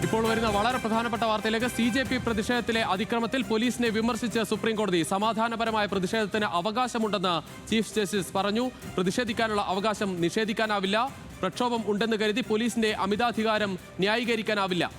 ഇപ്പോൾ വരുന്ന വളരെ പ്രധാനപ്പെട്ട വാർത്തയിലേക്ക് CJP പ്രതിഷേധത്തിലെ അതിക്രമത്തിൽ പോലീസിനെ വിമർശിച്ച് സുപ്രീം കോടതി. സമാധാനപരമായ പ്രതിഷേധത്തിന് അവകാശമുണ്ടെന്ന് ചീഫ് ജസ്റ്റിസ് പറഞ്ഞു. പ്രതിഷേധിക്കാനുള്ള അവകാശം നിഷേധിക്കാനാവില്ല. പ്രക്ഷോഭം ഉണ്ടെന്ന് കരുതി പോലീസിന്റെ അമിതാധികാരം ന്യായീകരിക്കാനാവില്ല.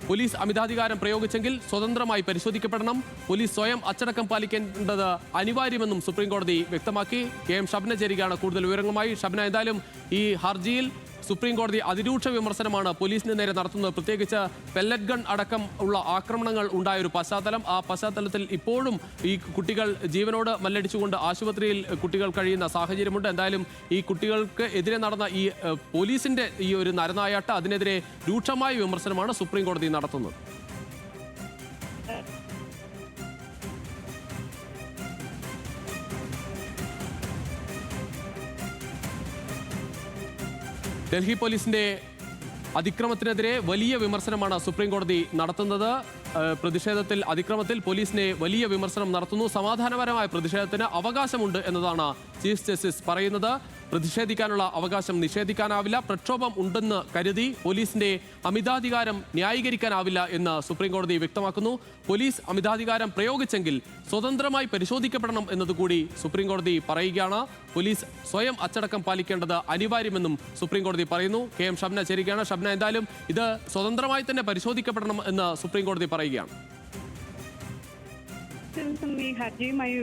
പോലീസ് അമിതാധികാരം പ്രയോഗിച്ചെങ്കിൽ സ്വതന്ത്രമായി പരിശോധിക്കപ്പെടണം. പോലീസ് സ്വയം അച്ചടക്കം പാലിക്കേണ്ടത് അനിവാര്യമെന്നും സുപ്രീം കോടതി വ്യക്തമാക്കി. KM ഷബ്ന ചേരുകയാണ് കൂടുതൽ വിവരങ്ങളുമായി. ഷബ്ന, എന്തായാലും ഈ ഹർജിയിൽ സുപ്രീം കോടതി അതിരൂക്ഷ വിമർശനമാണ് പോലീസിന് നേരെ നടത്തുന്നത്. പ്രത്യേകിച്ച് പെല്ലറ്റ് ഗൺ അടക്കം ഉള്ള ആക്രമണങ്ങൾ ഉണ്ടായൊരു പശ്ചാത്തലം. ആ പശ്ചാത്തലത്തിൽ ഇപ്പോഴും ഈ കുട്ടികൾ ജീവനോട് മല്ലടിച്ചുകൊണ്ട് ആശുപത്രിയിൽ കുട്ടികൾ കഴിയുന്ന സാഹചര്യമുണ്ട്. എന്തായാലും ഈ കുട്ടികൾക്ക് എതിരെ നടന്ന ഈ പോലീസിന്റെ ഈ ഒരു നരനായാട്ട്, അതിനെതിരെ രൂക്ഷമായ വിമർശനമാണ് സുപ്രീം കോടതി നടത്തുന്നത്. ഡൽഹി പോലീസിന്റെ അതിക്രമത്തിനെതിരെ വലിയ വിമർശനമാണ് സുപ്രീം കോടതി നടത്തുന്നത്. പ്രതിഷേധത്തിൽ അതിക്രമത്തിൽ പോലീസിനെ വലിയ വിമർശനം നടത്തുന്നു. സമാധാനപരമായ പ്രതിഷേധത്തിന് അവകാശമുണ്ട് എന്നതാണ് ചീഫ് ജസ്റ്റിസ് പറയുന്നത്. പ്രതിഷേധിക്കാനുള്ള അവകാശം നിഷേധിക്കാനാവില്ല. പ്രക്ഷോഭം ഉണ്ടെന്ന് കരുതി പോലീസിന്റെ അമിതാധികാരം ന്യായീകരിക്കാനാവില്ല എന്ന് സുപ്രീം കോടതി വ്യക്തമാക്കുന്നു. പോലീസ് അമിതാധികാരം പ്രയോഗിച്ചെങ്കിൽ സ്വതന്ത്രമായി പരിശോധിക്കപ്പെടണം എന്നതുകൂടി സുപ്രീം കോടതി പറയുകയാണ്. പോലീസ് സ്വയം അച്ചടക്കം പാലിക്കേണ്ടത് അനിവാര്യമെന്നും സുപ്രീം കോടതി പറയുന്നു. KM ഷബ്ന ചേരുകയാണ്. ഷബ്ന, എന്തായാലും ഇത് സ്വതന്ത്രമായി തന്നെ പരിശോധിക്കപ്പെടണം എന്ന് സുപ്രീം കോടതി പറയുകയാണ്. ദിവസം ഈ ഹർജിയുമായി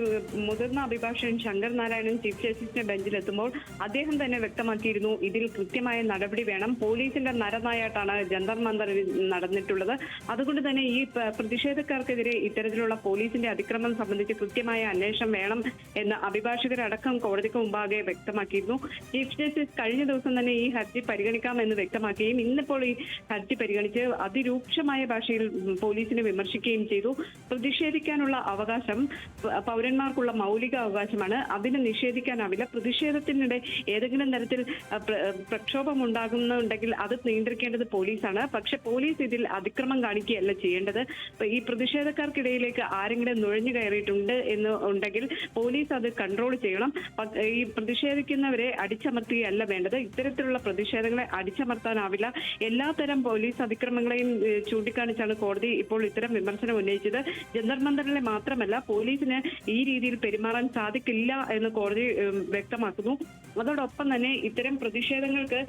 മുതിർന്ന അഭിഭാഷകൻ ശങ്കർ നാരായണൻ ചീഫ് ജസ്റ്റിസിന്റെ ബെഞ്ചിലെത്തുമ്പോൾ അദ്ദേഹം തന്നെ വ്യക്തമാക്കിയിരുന്നു, ഇതിൽ കൃത്യമായ നടപടി വേണം. പോലീസിന്റെ നരനായാട്ടാണ് ജന്തർ മന്ദറിൽ നടന്നിട്ടുള്ളത്. അതുകൊണ്ട് തന്നെ ഈ പ്രതിഷേധക്കാർക്കെതിരെ ഇത്തരത്തിലുള്ള പോലീസിന്റെ അതിക്രമം സംബന്ധിച്ച് കൃത്യമായ അന്വേഷണം വേണം എന്ന് അഭിഭാഷകരടക്കം കോടതിക്ക് മുമ്പാകെ വ്യക്തമാക്കിയിരുന്നു. ചീഫ് ജസ്റ്റിസ് കഴിഞ്ഞ ദിവസം തന്നെ ഈ ഹർജി പരിഗണിക്കാമെന്ന് വ്യക്തമാക്കുകയും ഇന്നിപ്പോൾ ഈ ഹർജി പരിഗണിച്ച് അതിരൂക്ഷമായ ഭാഷയിൽ പോലീസിനെ വിമർശിക്കുകയും ചെയ്തു. പ്രതിഷേധിക്കാനുള്ള അവകാശം പൗരന്മാർക്കുള്ള മൗലിക അവകാശമാണ്. അതിനെ നിഷേധിക്കാനാവില്ല. പ്രതിഷേധത്തിനിടെ ഏതെങ്കിലും തരത്തിൽ പ്രക്ഷോഭം ഉണ്ടാകുന്നുണ്ടെങ്കിൽ അത് നിയന്ത്രിക്കേണ്ടത് പോലീസാണ്. പക്ഷെ പോലീസ് ഇതിൽ അതിക്രമം കാണിക്കുകയല്ല ചെയ്യേണ്ടത്. ഈ പ്രതിഷേധക്കാർക്കിടയിലേക്ക് ആരെങ്കിലും നുഴഞ്ഞു കയറിയിട്ടുണ്ട് എന്ന് ഉണ്ടെങ്കിൽ പോലീസ് അത് കൺട്രോൾ ചെയ്യണം. ഈ പ്രതിഷേധിക്കുന്നവരെ അടിച്ചമർത്തുകയല്ല വേണ്ടത്. ഇത്തരത്തിലുള്ള പ്രതിഷേധങ്ങളെ അടിച്ചമർത്താനാവില്ല. എല്ലാത്തരം പോലീസ് അതിക്രമങ്ങളെയും ചൂണ്ടിക്കാണിച്ചാണ് കോടതി ഇപ്പോൾ ഇത്തരം വിമർശനം ഉന്നയിച്ചത്. ജന്തർ മന്ദറിലെ മാത്രമല്ല, പോലീസിന് ഈ രീതിയിൽ പെരുമാറാൻ സാധിക്കില്ല എന്ന് കോടതി വ്യക്തമാക്കുന്നു. അതോടൊപ്പം തന്നെ ഇത്തരം പ്രതിഷേധങ്ങൾക്ക്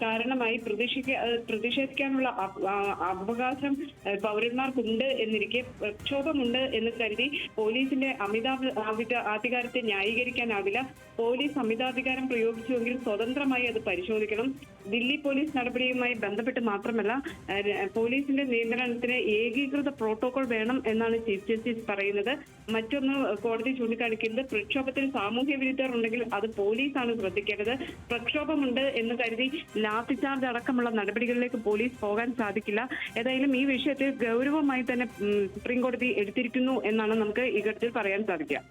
കാരണമായി പ്രതിഷേധിക്കാനുള്ള അവകാശം പൗരന്മാർക്കുണ്ട് എന്നിരിക്കെ പ്രക്ഷോഭമുണ്ട് എന്ന് കരുതി പോലീസിന്റെ അധികാരത്തെ ന്യായീകരിക്കാനാവില്ല. പോലീസ് അമിതാധികാരം പ്രയോഗിച്ചുവെങ്കിൽ സ്വതന്ത്രമായി അത് പരിശോധിക്കണം. ദില്ലി പോലീസ് നടപടിയുമായി ബന്ധപ്പെട്ട് മാത്രമല്ല, പോലീസിന്റെ നിയന്ത്രണത്തിന് ഏകീകൃത പ്രോട്ടോകോൾ വേണം എന്നാണ് ചീഫ് ജസ്റ്റിസ് പറയുന്നത്. മറ്റൊന്ന് കോടതി ചൂണ്ടിക്കാണിക്കുന്നത്, പ്രക്ഷോഭത്തിൽ സാമൂഹ്യ വിരുദ്ധർ ഉണ്ടെങ്കിൽ അത് പോലീസാണ് ശ്രദ്ധിക്കേണ്ടത്. പ്രക്ഷോഭമുണ്ട് എന്ന് കരുതി ലാത്തിചാർജ് അടക്കമുള്ള നടപടികളിലേക്ക് പോലീസ് പോകാൻ സാധിക്കില്ല. ഏതായാലും ഈ വിഷയത്തിൽ ഗൗരവമായി തന്നെ സുപ്രീം കോടതി എടുത്തിരിക്കുന്നു എന്നാണ് നമുക്ക് ഈ ഘട്ടത്തിൽ പറയാൻ സാധിക്കുക.